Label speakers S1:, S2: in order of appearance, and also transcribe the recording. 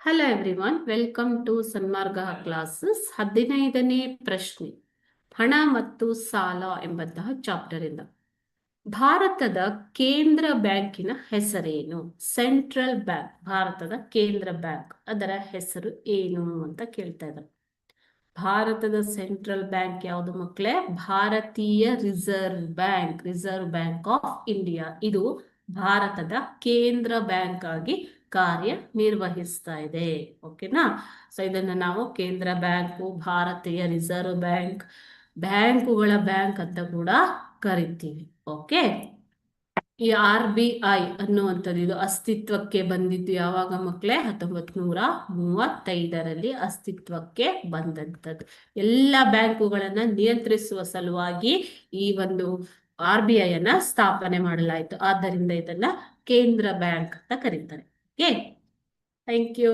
S1: Hello everyone, welcome to Sanmarga classes. 15ನೇ ಪ್ರಶ್ನೆ, ಹಣ ಮತ್ತು ಸಾಲ ಎಂಬಂತಹ ಚಾಪ್ಟರ್ ಇಂದ. ಭಾರತದ ಕೇಂದ್ರ ಬ್ಯಾಂಕಿನ ಹೆಸರೇನು? ಸೆಂಟ್ರಲ್ ಬ್ಯಾಂಕ್, ಭಾರತದ ಕೇಂದ್ರ ಬ್ಯಾಂಕ್, ಅದರ ಹೆಸರು ಏನು ಅಂತ ಕೇಳ್ತಾ ಇದ್ದಾರೆ. ಭಾರತದ ಸೆಂಟ್ರಲ್ ಬ್ಯಾಂಕ್ ಯಾವುದು ಮಕ್ಕಳೇ? ಭಾರತೀಯ ರಿಸರ್ವ್ ಬ್ಯಾಂಕ್ ಆಫ್ ಇಂಡಿಯಾ. ಇದು ಭಾರತದ ಕೇಂದ್ರ ಬ್ಯಾಂಕ್ ಆಗಿ ಕಾರ್ಯನಿರ್ವಹಿಸ್ತಾ ಇದೆ. ಓಕೆನಾ? ಸೊ ಇದನ್ನ ನಾವು ಕೇಂದ್ರ ಬ್ಯಾಂಕು, ಭಾರತೀಯ ರಿಸರ್ವ್ ಬ್ಯಾಂಕ್, ಬ್ಯಾಂಕುಗಳ ಬ್ಯಾಂಕ್ ಅಂತ ಕೂಡ ಕರಿತೀವಿ. ಓಕೆ, ಈ RBI ಅನ್ನುವಂಥದ್ದು ಇದು ಅಸ್ತಿತ್ವಕ್ಕೆ ಬಂದಿದ್ದು ಯಾವಾಗ ಮಕ್ಕಳೇ? 1935ರಲ್ಲಿ ಅಸ್ತಿತ್ವಕ್ಕೆ ಬಂದಂಥದ್ದು. ಎಲ್ಲ ಬ್ಯಾಂಕುಗಳನ್ನ ನಿಯಂತ್ರಿಸುವ ಸಲುವಾಗಿ ಈ ಒಂದು RBI ಅನ್ನ ಸ್ಥಾಪನೆ ಮಾಡಲಾಯಿತು. ಆದ್ದರಿಂದ ಇದನ್ನ ಕೇಂದ್ರ ಬ್ಯಾಂಕ್ ಅಂತ ಕರೀತಾರೆ. Okay, thank you.